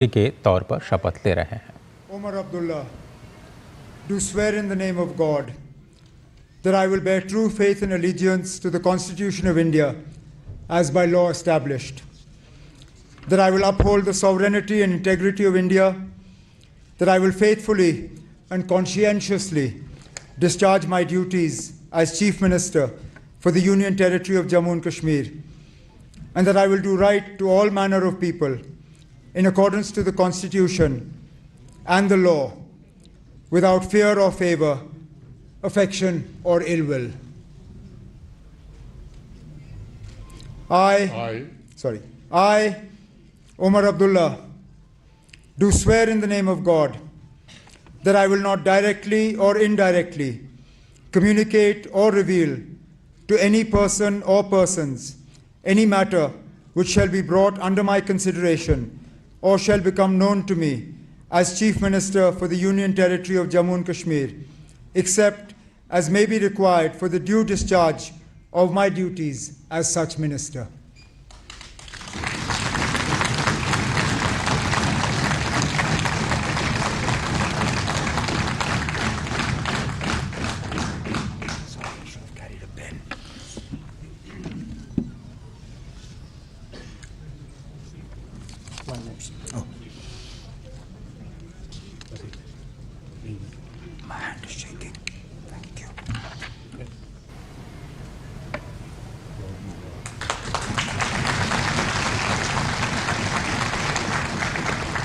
के तौर पर शपथ ले रहे हैं। Omar Abdullah, do swear in the name of God that I will bear true faith and allegiance to the Constitution of India as by law established, that I will uphold the sovereignty and integrity of India, that I will faithfully and conscientiously discharge my duties as Chief Minister for the Union Territory of Jammu and Kashmir, and that I will do right to all manner of people in accordance to the Constitution and the law, without fear or favor, affection or ill will. I, Omar Abdullah, do swear in the name of God that I will not directly or indirectly communicate or reveal to any person or persons any matter which shall be brought under my consideration or shall become known to me as Chief Minister for the Union Territory of Jammu and Kashmir, except as may be required for the due discharge of my duties as such Minister.